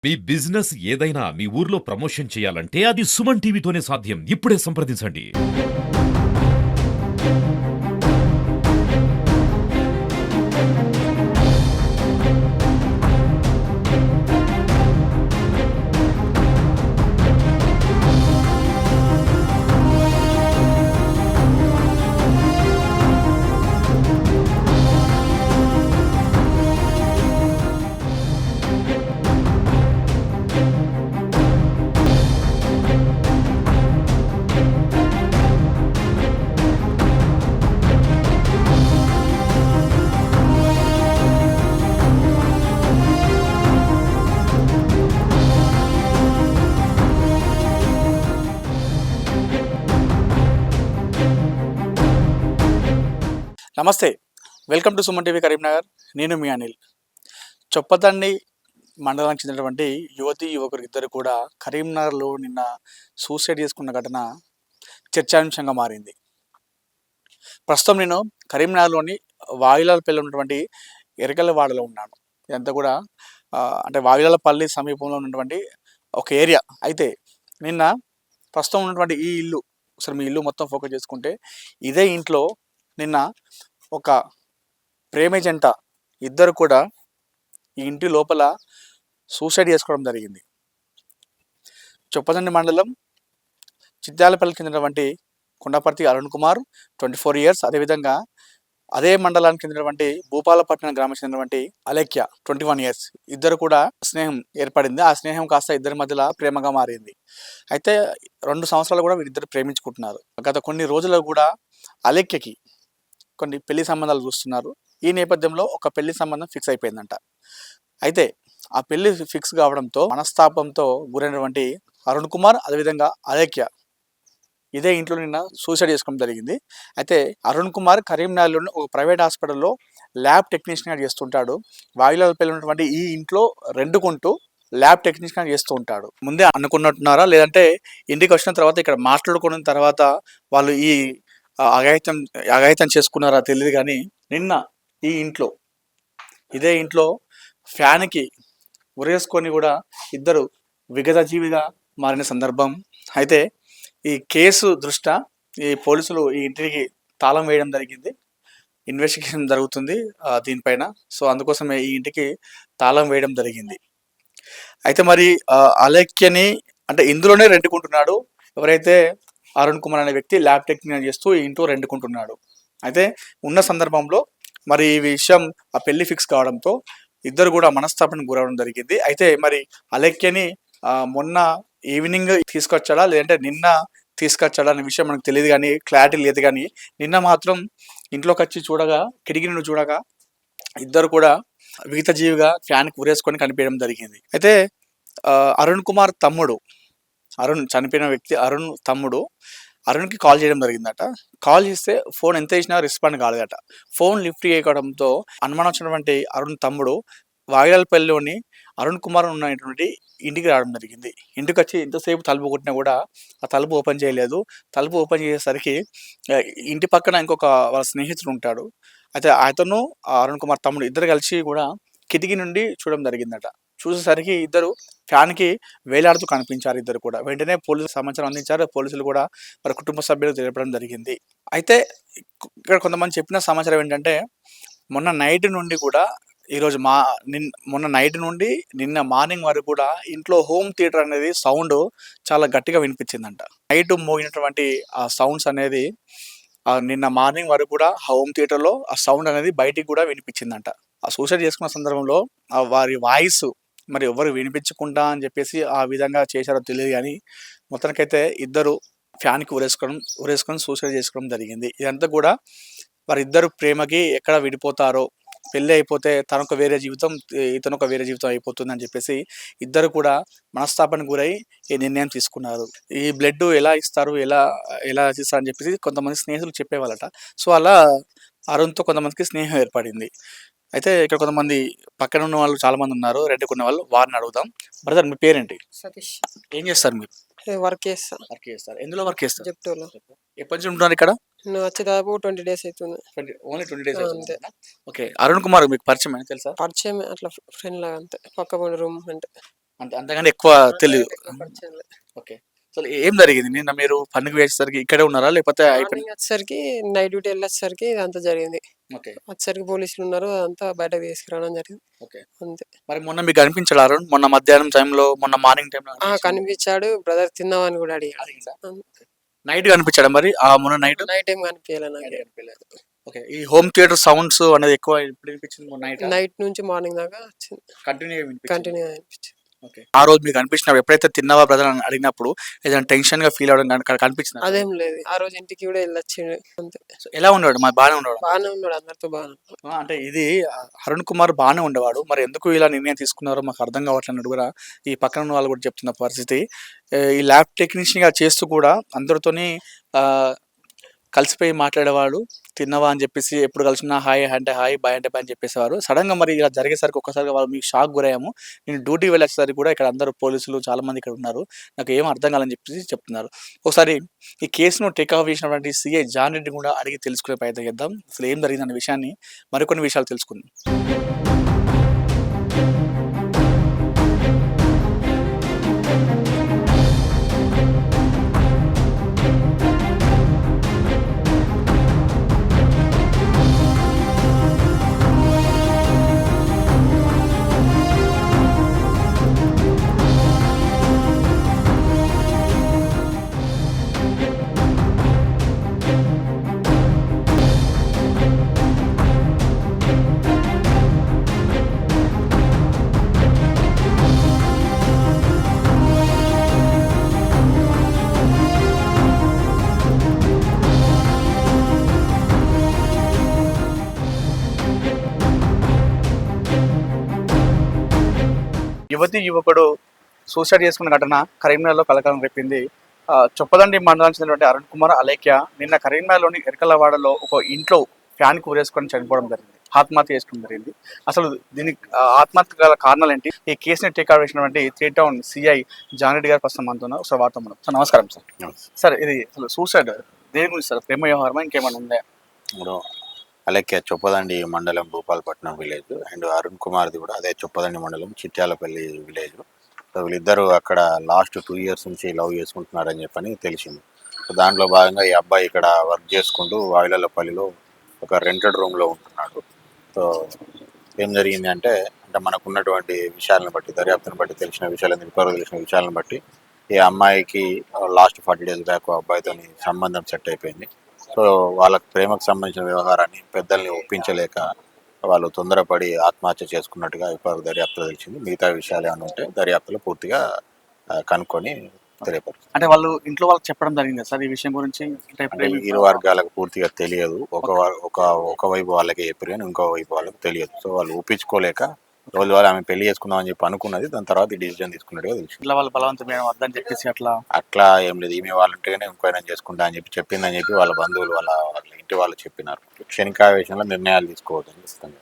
మీ business ఏదైనా మీ ఊర్లో promotion చేయాలంటే అది సుమన్ టీవీతోనే సాధ్యం. ఇప్పుడే సంప్రదించండి. నమస్తే. Welcome to Suman TV Karimnagar. నేను మీ అనిల్. చొప్పదండి మండలానికి చెందినటువంటి యువతీ యువకులు ఇద్దరు కూడా కరీంనగర్లో నిన్న సూసైడ్ చేసుకున్న ఘటన చర్చాంశంగా మారింది. ప్రస్తుతం నేను కరీంనగర్లోని వాయులాలపల్లి ఉన్నటువంటి ఎరకలవాడలో ఉన్నాను. ఇదంతా కూడా అంటే వాయులాలపల్లి సమీపంలో ఉన్నటువంటి ఒక ఏరియా. అయితే నిన్న ప్రస్తుతం ఉన్నటువంటి ఈ ఇల్లు, అసలు మీ ఇల్లు మొత్తం ఫోకస్ చేసుకుంటే ఇదే ఇంట్లో నిన్న ఒక ప్రేమ జంట ఇద్దరు కూడా ఈ ఇంటి లోపల సూసైడ్ చేసుకోవడం జరిగింది. చొప్పదండి మండలం చిత్యాలపల్లికి చెందినటువంటి కొండపర్తి అరుణ్ కుమార్ 24 years, అదేవిధంగా అదే మండలానికి చెందినటువంటి భూపాలపట్నం గ్రామానికి చెందినటువంటి అలేఖ్య 21 years, ఇద్దరు కూడా స్నేహం ఏర్పడింది. ఆ స్నేహం కాస్త ఇద్దరి మధ్యలో ప్రేమగా మారింది. అయితే 2 సంవత్సరాలు కూడా వీరిద్దరు ప్రేమించుకుంటున్నారు. గత కొన్ని రోజులు కూడా అలేఖ్యకి కొన్ని పెళ్లి సంబంధాలు చూస్తున్నారు. ఈ నేపథ్యంలో ఒక పెళ్లి సంబంధం ఫిక్స్ అయిపోయిందంట. అయితే ఆ పెళ్లి ఫిక్స్ కావడంతో మనస్తాపంతో గురైనటువంటి అరుణ్ కుమార్, అదేవిధంగా అలేఖ్య ఇదే ఇంట్లో నిన్న సూసైడ్ చేసుకోవడం జరిగింది. అయితే అరుణ్ కుమార్ కరీంనగర్లోని ఒక ప్రైవేట్ హాస్పిటల్లో ల్యాబ్ టెక్నీషియన్గా చేస్తుంటాడు. వాయులాలపల్లి ఉన్నటువంటి ఈ ఇంట్లో రెండుకుంటూ ల్యాబ్ టెక్నీషియన్గా చేస్తూ ఉంటాడు. ముందే అనుకున్నట్టున్నారా, లేదంటే ఇంటికి వచ్చిన తర్వాత ఇక్కడ మాట్లాడుకున్న తర్వాత వాళ్ళు ఈ అఘాయిత్యం చేసుకున్నారా తెలియదు. కానీ నిన్న ఈ ఇంట్లో, ఇదే ఇంట్లో ఫ్యాన్కి ఉరేసుకొని కూడా ఇద్దరు విగత జీవిగా మారిన సందర్భం. అయితే ఈ కేసు దృష్ట్యా ఈ పోలీసులు ఈ ఇంటికి తాళం వేయడం జరిగింది. ఇన్వెస్టిగేషన్ జరుగుతుంది దీనిపైన. సో అందుకోసమే ఈ ఇంటికి తాళం వేయడం జరిగింది. అయితే మరి అలేఖ్యని అంటే ఇందులోనే రెండుకుంటున్నాడు. ఎవరైతే అరుణ్ కుమార్ అనే వ్యక్తి ల్యాబ్ టెక్నీషియన్ చేస్తూ ఈ ఇంట్లో రెండుకుంటున్నాడు. అయితే ఉన్న సందర్భంలో మరి ఈ విషయం ఆ పెళ్లి ఫిక్స్ కావడంతో ఇద్దరు కూడా మనస్తాపానికి గురవడం జరిగింది. అయితే మరి అలేఖ్యని మొన్న ఈవినింగ్ తీసుకొచ్చాడా, లేదంటే నిన్న తీసుకొచ్చాడా అనే విషయం మనకు తెలియదు, కానీ క్లారిటీ లేదు. కానీ నిన్న మాత్రం ఇంట్లోకి వచ్చి చూడగా, కిటికీ నుండి చూడగా ఇద్దరు కూడా విగత జీవిగా ఫ్యాన్కి ఉరేసుకొని కనిపించడం జరిగింది. అయితే అరుణ్ కుమార్ తమ్ముడు, అరుణ్ చనిపోయిన వ్యక్తి అరుణ్ తమ్ముడు అరుణ్కి కాల్ చేయడం జరిగిందట. కాల్ చేస్తే ఫోన్ ఎంత చేసినా రెస్పాండ్ కాలేదట. ఫోన్ లిఫ్ట్ చేయడంతో అనుమానం వచ్చినటువంటి అరుణ్ తమ్ముడు వాయులాలపల్లిలోని అరుణ్ కుమార్ ఉన్నటువంటి ఇంటికి రావడం జరిగింది. ఇంటికి వచ్చి ఎంతసేపు తలుపు కొట్టినా కూడా ఆ తలుపు ఓపెన్ చేయలేదు. తలుపు ఓపెన్ చేసేసరికి ఇంటి పక్కన ఇంకొక వాళ్ళ స్నేహితుడు ఉంటాడు. అయితే అతను అరుణ్ కుమార్ తమ్ముడు ఇద్దరు కలిసి కూడా కిటికీ నుండి చూడడం జరిగిందట. చూసేసరికి ఇద్దరు ఫ్యాన్కి వేలాడుతూ కనిపించారు. ఇద్దరు కూడా వెంటనే పోలీసులు సమాచారం అందించారు. పోలీసులు కూడా వారి కుటుంబ సభ్యులకు తెలియడం జరిగింది. అయితే ఇక్కడ కొంతమంది చెప్పిన సమాచారం ఏంటంటే, మొన్న నైట్ నుండి కూడా ఈరోజు మొన్న నైట్ నుండి నిన్న మార్నింగ్ వరకు కూడా ఇంట్లో హోమ్ థియేటర్ అనేది సౌండ్ చాలా గట్టిగా వినిపించిందంట. నైట్ మోగినటువంటి ఆ సౌండ్స్ అనేది నిన్న మార్నింగ్ వరకు కూడా హోమ్ థియేటర్లో ఆ సౌండ్ అనేది బయటికి కూడా వినిపించిందంట. ఆ సూసైడ్ చేసుకున్న సందర్భంలో వారి వాయిస్ మరి ఎవరు వినిపించకుండా అని చెప్పేసి ఆ విధంగా చేశారో తెలియదు. కానీ మొత్తానికైతే ఇద్దరు ఫ్యాన్కి ఉరేసుకొని సూసైడ్ చేసుకోవడం జరిగింది. ఇదంతా కూడా వారిద్దరు ప్రేమకి ఎక్కడ విడిపోతారో, పెళ్ళి అయిపోతే తనొక వేరే జీవితం, ఇతనొక వేరే జీవితం అయిపోతుంది అని చెప్పేసి ఇద్దరు కూడా మనస్తాపానికి గురై ఈ నిర్ణయం తీసుకున్నారు. ఈ బ్లడ్ ఎలా ఇస్తారు, ఎలా ఇస్తారు అని చెప్పేసి కొంతమంది స్నేహితులు చెప్పేవాళ్ళట. సో అలా అరుణ్తో కొంతమందికి స్నేహం ఏర్పడింది. అయితే ఇక్కడ కొంతమంది పక్కన ఉన్న వాళ్ళు చాలా మంది ఉన్నారు, రెండుకున్న వాళ్ళు, వారిని అడుగుదాం. బ్రదర్, మీ పేరేంటి? సతీష్. ఏం చేస్తారు మీరు? వర్క్ చేస్తా. వర్క్ చేస్తారు. ఎందులో వర్క్ చేస్తారు? జెప్టోలో. ఎప్పటి నుంచి ఉంటున్నారు ఇక్కడ? నేను వచ్చి దాదాపు 20 days అవుతుంది. ఓన్లీ 20 days అంతే. ఓకే. అరుణ్ కుమార్ మీకు పరిచయం తెలుసా? పరిచయం అట్లా ఫ్రెండ్ లాగా అంతే. పక్క రూమ్ అంటే. అంతకంటే ఎక్కువ తెలియదు. ఎక్కువ పరిచయం లేదు. ఓకే. అసలు ఏం జరిగింది? నిన్న మీరు పనికి వేసేసరికి ఇక్కడే ఉన్నారా? లేకపోతే అయిపోయింది? మార్నింగ్ వచ్చేసరికి నైట్ డ్యూటీ వెళ్ళేసరికి ఇదంతా జరిగింది. ఓకే. వచ్చేసరికి పోలీసులు ఉన్నారు. అదంతా బయటకు తీసుకురావడం జరిగింది. ఓకే. అంతే. మరి మొన్న మీకు కనిపించాడా అరుణ్? మొన్న మధ్యాహ్నం టైంలో, మొన్న మార్నింగ్ టైంలో కనిపించాడు. బ్రదర్ తిందామని కూడా అడిగాడు. అడిగిందా? అంతే. నైట్ కనిపించాడా మరి? మొన్న నైట్? నైట్ ఏం కనిపించలే నాకు. కనిపించలేదు. ఓకే. ఈ హోమ్ థియేటర్ సౌండ్స్ అనేది ఎక్కువ ఎప్పుడు వినిపించింది? మొన్న నైట్ నైట్ నుంచి మార్నింగ్ దాకా వచ్చింది. కంటిన్యూగా వినిపించింది. కంటిన్యూ అనిపించింది. ఓకే. ఆ రోజు మీకు అనిపించినప్పుడు ఎప్పుడైతే తిన్నావా బ్రదర్ అని అడిగినప్పుడు ఏదైనా టెన్షన్ గా ఫీల్ అవ్వడం కనిపించింది? అదేం లేదు. ఆ రోజు ఇంటికి కూడా వెళ్ళొచ్చిండు. అంతే. ఎలా ఉన్నాడు? మరి బాగానే ఉన్నాడు. బాగానే ఉన్నాడు. అందరితో బాగానే ఉన్నాడు. అంటే ఇది అరుణ్ కుమార్ బాగానే ఉండేవాడు. మరి ఎందుకు ఇలా నిర్ణయం తీసుకున్నారో మాకు అర్థం కావట్లేదు కూడా ఈ పక్కన ఉన్న వాళ్ళు కూడా చెప్తున్న పరిస్థితి. ఈ ల్యాబ్ టెక్నీషియన్ గా చేస్తూ కూడా అందరితోని కలిసిపోయి మాట్లాడేవాడు. తిన్నవా అని చెప్పేసి ఎప్పుడు కలిసినా హాయ్ అంటే హాయ్, బాయ్ అంటే బాయ్ అని చెప్పేసేవారు. సడన్గా మరి ఇలా జరిగేసరికి ఒక్కసారిగా వాళ్ళు మీకు షాక్ గురయ్యాము. నేను డ్యూటీకి వెళ్ళేసరికి కూడా ఇక్కడ అందరూ పోలీసులు చాలా మంది ఇక్కడ ఉన్నారు. నాకు ఏం అర్థం కాలని చెప్పేసి చెప్తున్నారు. ఒకసారి ఈ కేసును టేక్ ఆఫ్ చేసినటువంటి సిఐ జాన్ రెడ్డి కూడా అడిగి తెలుసుకునే ప్రయత్నం చేద్దాం. అసలు ఏం జరిగిందన్న విషయాన్ని మరికొన్ని విషయాలు తెలుసుకుందాం. యువకుడు సూసైడ్ చేసుకున్న ఘటన కరీంనగర్లో కలకలం రేపింది. చొప్పదండి మండలానికి చెందినటువంటి అరుణ్ కుమార్ అలేఖ్య నిన్న కరీంనగర్లోని ఎరకలవాడలో ఒక ఇంట్లో ఫ్యాన్ కూరేసుకొని చనిపోవడం జరిగింది. ఆత్మహత్య చేసుకోవడం జరిగింది. అసలు దీనికి ఆత్మహత్య గల కారణాలు ఏంటి? ఈ కేసుని టేక్ ఆఫ్ చేసినటువంటి 3 టౌన్ సిఐ జాన్ రెడ్డి గారు ప్రస్తుతం మనతో ఉన్నారు. ఒకసారి వార్త మనం. సార్ నమస్కారం సార్. సార్ ఇది అసలు సూసైడ్ దేని గురించి సార్? ప్రేమ వ్యవహారమా ఇంకేమైనా ఉందా? ఇప్పుడు అలేఖ్య చొప్పదండి మండలం భూపాలపట్నం విలేజ్ అండ్ అరుణ్ కుమార్ది కూడా అదే చొప్పదండి మండలం చిట్యాలపల్లి విలేజ్. సో వీళ్ళిద్దరూ అక్కడ లాస్ట్ 2 years నుంచి లవ్ చేసుకుంటున్నారని చెప్పని తెలిసింది. సో దాంట్లో భాగంగా ఈ అబ్బాయి ఇక్కడ వర్క్ చేసుకుంటూ వాయిలపల్లిలో ఒక రెంటెడ్ రూమ్లో ఉంటున్నాడు. సో ఏం జరిగింది అంటే మనకున్నటువంటి విషయాలను బట్టి, దర్యాప్తును బట్టి తెలిసిన విషయాలను, ఇప్పటివరకు తెలిసిన విషయాలను బట్టి ఈ అమ్మాయికి లాస్ట్ 40 days బ్యాక్ అబ్బాయితో సంబంధం సెట్ అయిపోయింది. సో వాళ్ళకి ప్రేమకు సంబంధించిన వ్యవహారాన్ని పెద్దల్ని ఒప్పించలేక వాళ్ళు తొందరపడి ఆత్మహత్య చేసుకున్నట్టుగా ఇప్పుడు దర్యాప్తులో తెలిసింది. మిగతా విషయాలు ఏమైనా ఉంటే దర్యాప్తులో పూర్తిగా కనుక్కొని తెలియపరుస్తుంది. అంటే వాళ్ళు ఇంట్లో వాళ్ళకి చెప్పడం జరిగింది సార్ ఈ విషయం గురించి? అంటే ఇరు వర్గాలకు పూర్తిగా తెలియదు. ఒకవైపు వాళ్ళకి చెప్పారు కానీ ఇంకో వైపు వాళ్ళకి తెలియదు. సో వాళ్ళు ఒప్పించుకోలేక రోజు వాళ్ళు ఆమె పెళ్లి చేసుకుందాం అని చెప్పి అనుకున్నది. దాని తర్వాత ఈ డిసిజన్ తీసుకున్నట్టుగా తెలిసింది. ఇట్లా వాళ్ళు బలవంతమైన వద్దని చెప్పేసి అట్లా ఏం లేదు. ఈమె వాళ్ళంటేనే ఇంకోైనా చేసుకుంటా అని చెప్పి చెప్పిందని చెప్పి వాళ్ళ బంధువులు వాళ్ళ ఇంటి వాళ్ళు చెప్పినారు. క్షణికావేశంలో నిర్ణయాలు తీసుకోవద్దని ఇస్తాను.